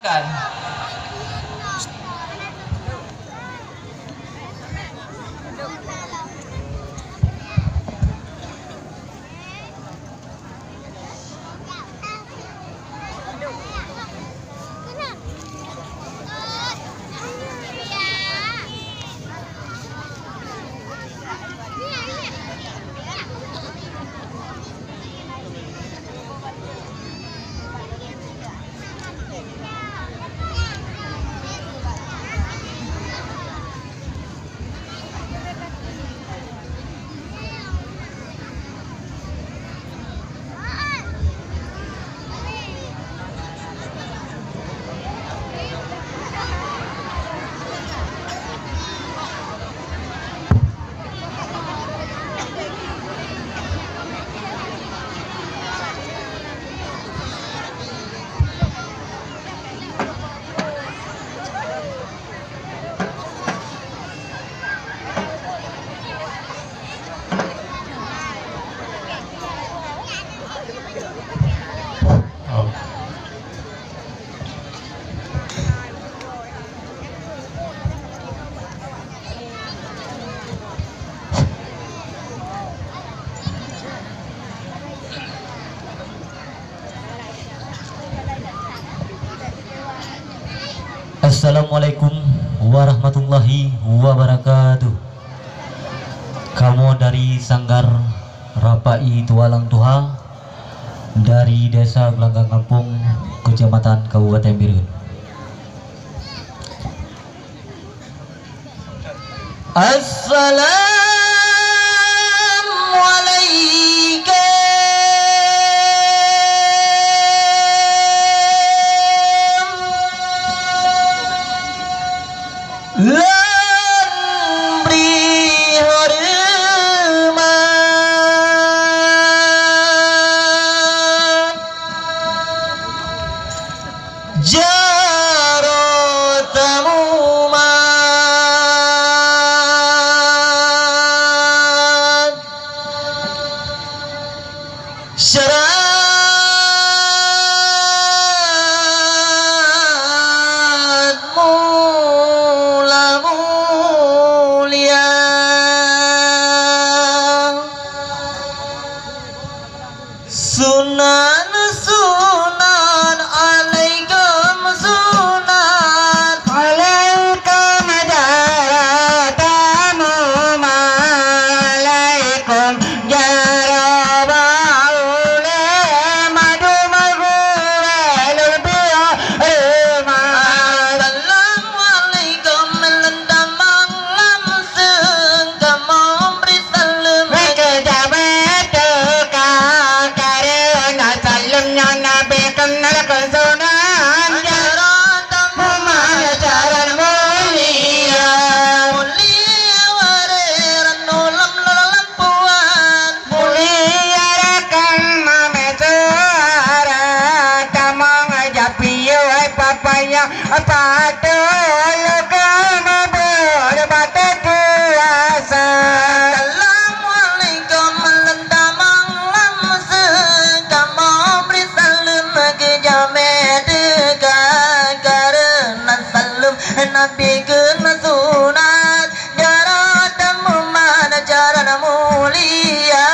kan. Assalamualaikum warahmatullahi wabarakatuh. Kamu dari Sanggar Rapai Tualang Tuha dari Desa Gelanggang Kampung, Kecamatan Kabupaten Bireuen. Assalamualaikum. Lan beri hormat jarot tamumat syarat mulia sunan sunan alaikum sunan alaikum daratamu alaikum jarabaule madu magurelul biya assalamualaikum melendamang lamseng kamu beri salam kejabat teka karena salamnya nabi kenal kesunan jaratamu majaran mulia mulia wareran nulam lampuan mulia rakan mame suara tamang japiyo papaya patul kama berbata kuasa assalamualaikum melendamang lamseng kamu beri salam ke jamet karena salam nabi kena sunat jaratamu mana jaran mulia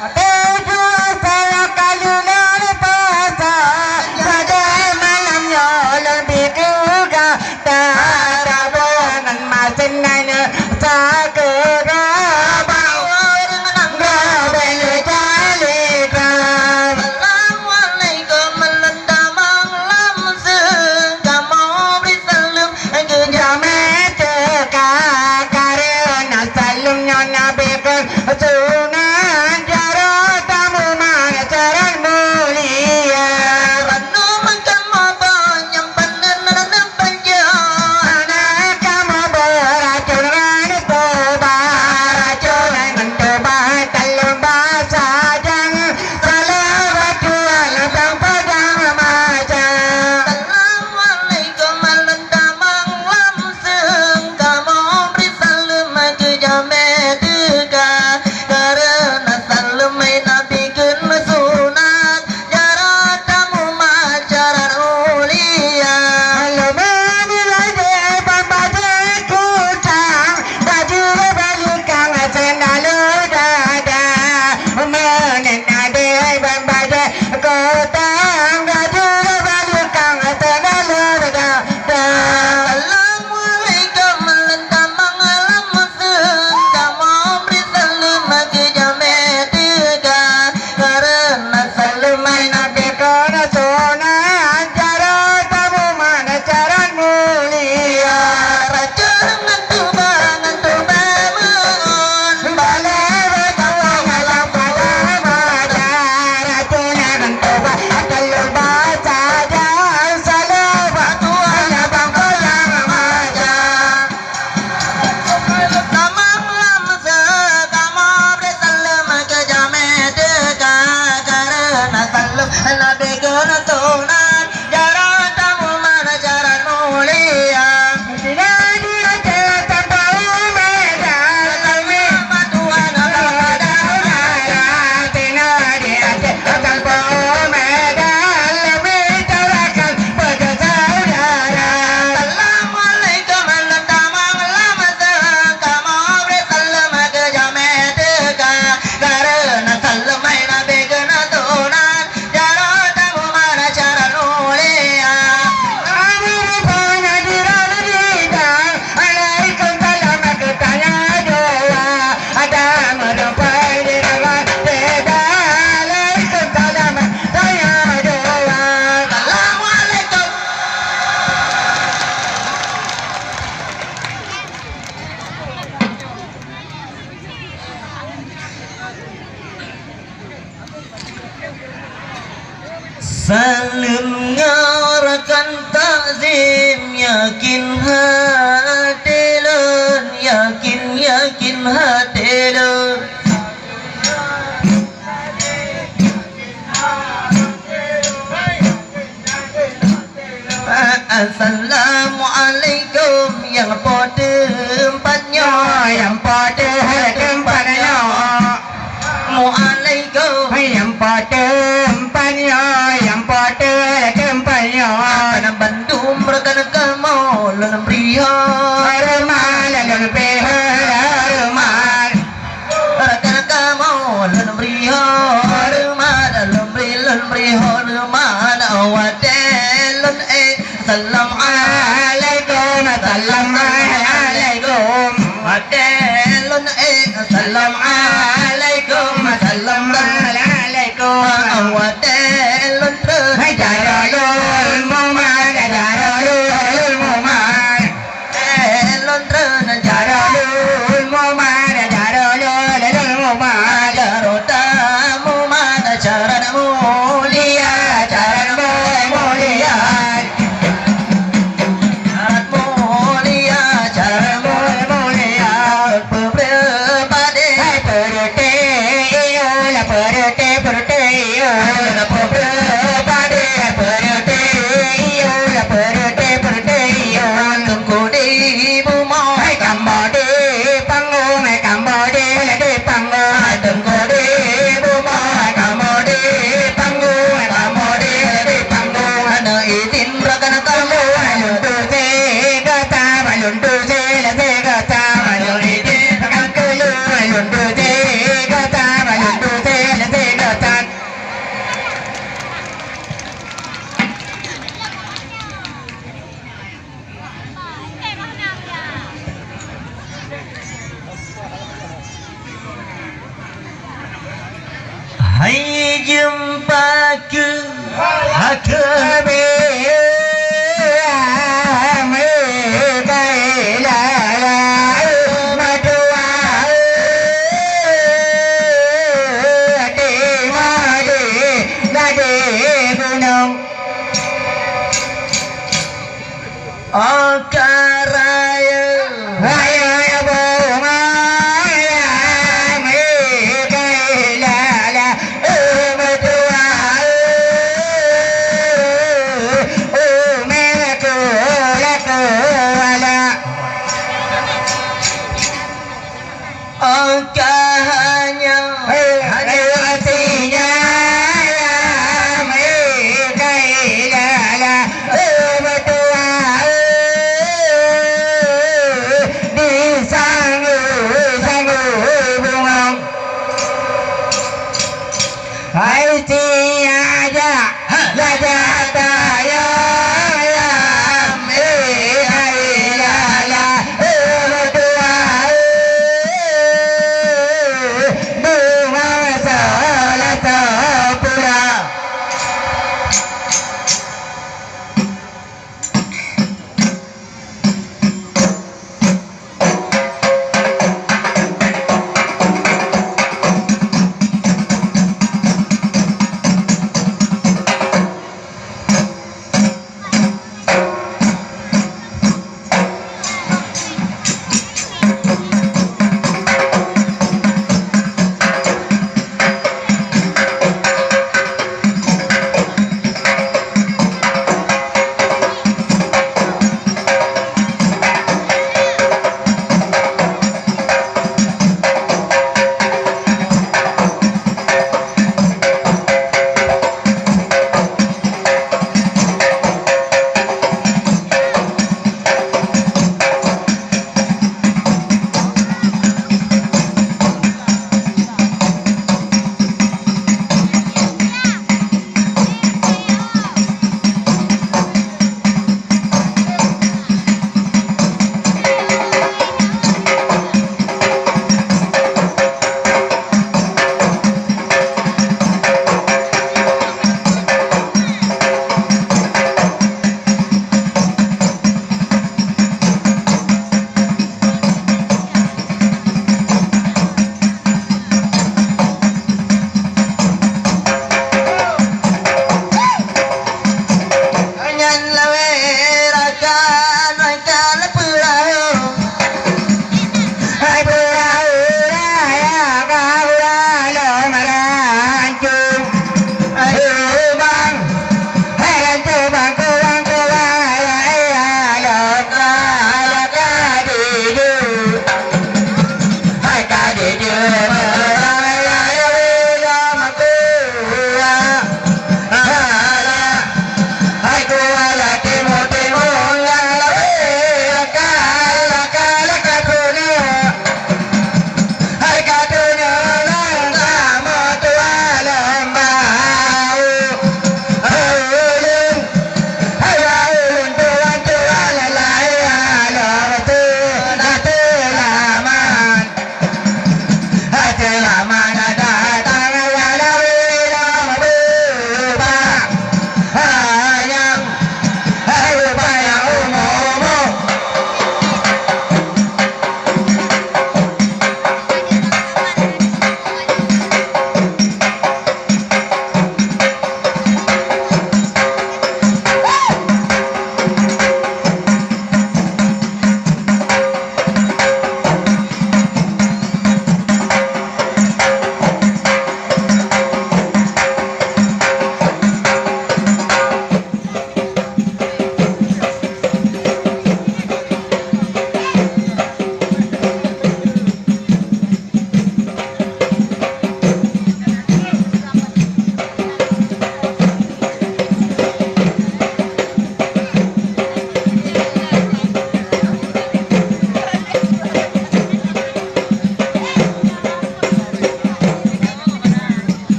tujuh saya kalunan puasa pada malamnya lebih juga tarabangan masinanya sakera bawur menanggapan jalikan assalamualaikum melendamang lamseng kamu beri salam ke jamet Mendengarkan takzim yakin hatilan, yakin hatilan. Assalamualaikum yang pada tempatnya, yang pada tempatnya. Mualaikum yang pada tempatnya, yang pada tempatnya. Akan bantu mereka kamu lalu beriha remal, lalu beriha remal. Mereka kamu lalu beriha remal, lalu beriha remal. Awadelun Assalamualaikum, Assalamualaikum. Awadelun Assalamualaikum, Assalamualaikum. Awadelun Jaralul Muhammad, Jaralul Muhammad. Elon Jaralul Muhammad, Jaralul Muhammad. Roda Muhammad, cara mulia, cara mulia. Hai jumpa ke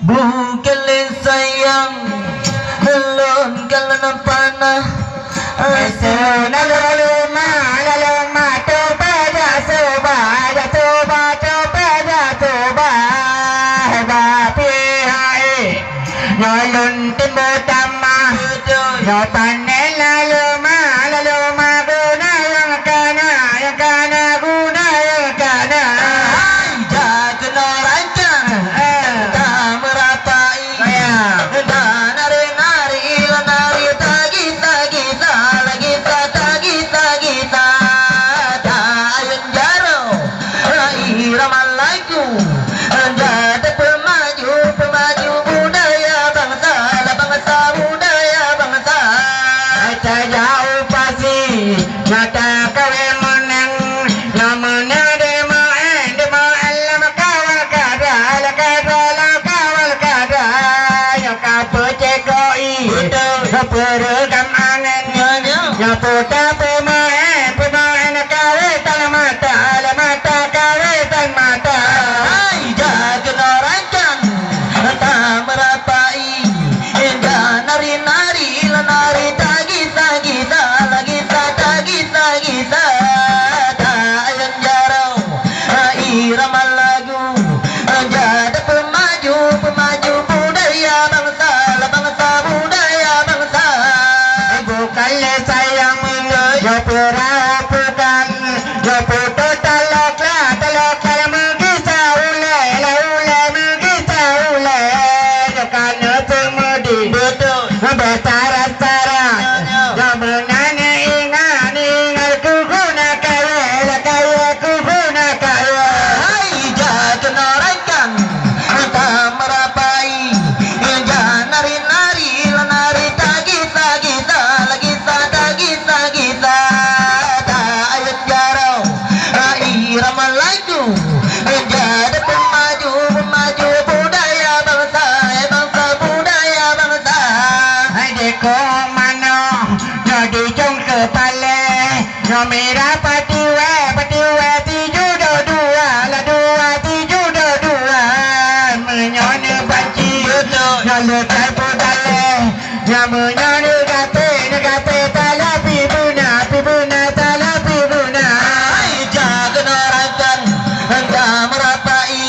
Bukan sayang Belum kalau panah Asuna laluma laluma Toba da soba da toba Toba da toba Bapi hai Nyolun timbo tamah Nyopanen laluma laluma Guna yang kana Guna yang kana Jaga no rancang Perekam angannya Nyaputa pemain kawetan mata kawetan mata. Hai jaga norakan tak merapai indah nari-nari nari tagi-tagi lagi-ta tagi-tagi tak yang jarau irama lagu jada pemaju budaya bangsa budaya bangsa. Bukannya sayang yo perapukan yo puto taloklah mengisa ule mengisa ule yo kana pemudi betul betara-tara yo menane ingat kuguna kaya kuguna kaya. Hai jaga norakan tak merapai indah nari-nari nari tagi-tagi lagi-ta tagi-tagi tak ayat jarau irama lagu jada pemaju budaya bangsa budaya bangsa. Hai deko mano jadi jong kepala no merah patiwe tiju dua tiju dua menyone banci no lekai podale no menyone gape talapi buna talapi buna. Hai jaga norakan anda merapai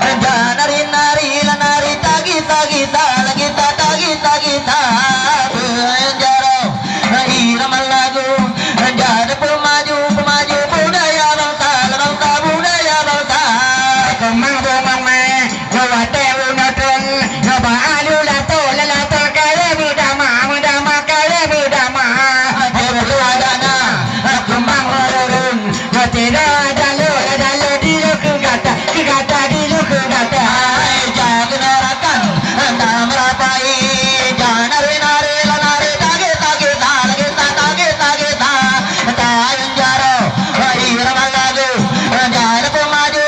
anda nari-nari tagi-tagi lagi-ta tagi-tagi yang jarau irama lagu jada pemaju budaya bangsa budaya bangsa. Kemang me wate unatun baalu lato kaya mudama kaya mudama. Adana kemang rorun tidak ada di lu kegata di lu kegata. Jaga norakan anda merapai nari tagi-tagi lagi-ta tagi-tagi yang jarau irama lagu jada pemaju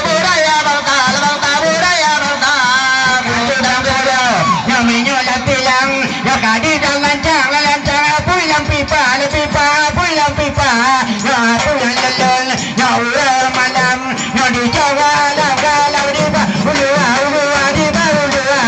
budaya bangsa budaya bangsa. Buda namanya lampilang ya kadi dan lancang pulang pipa pulang pipa ya pulang lelon ya ular malam ya di jawa galau di ulua di ulua.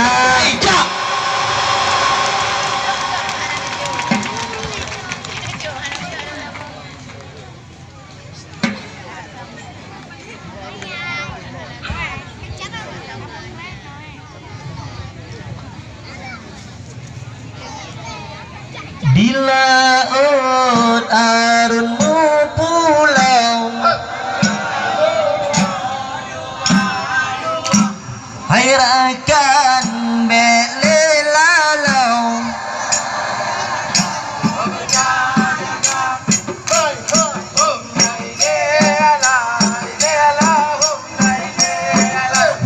Di laut arunmu pulau hai rakan bele lalau.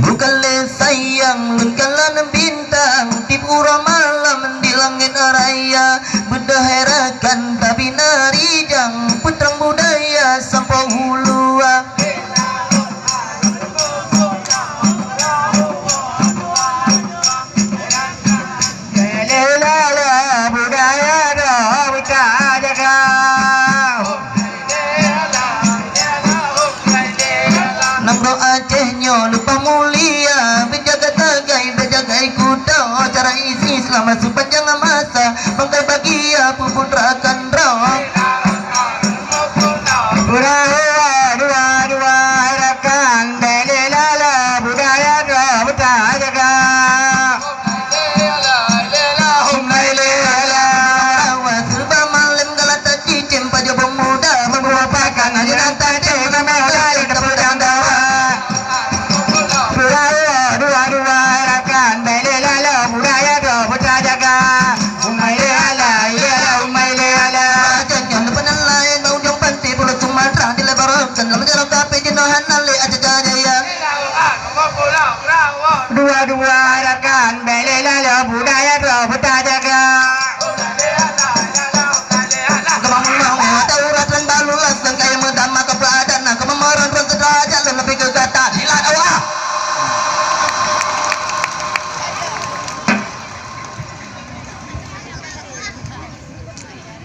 Bukanlah sayang bukanlah bintang di pura malam di langit raya berdaherakan tapi narijang dua-dua harakan belelalah budaya terbuka jaga kemampuan taurat dan balulas dan kaya medan maka peladan kemamaran dan sederajat dan lebih kegatan hilang awak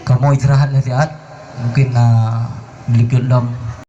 kamu istirahat ya sihat mungkin di gendam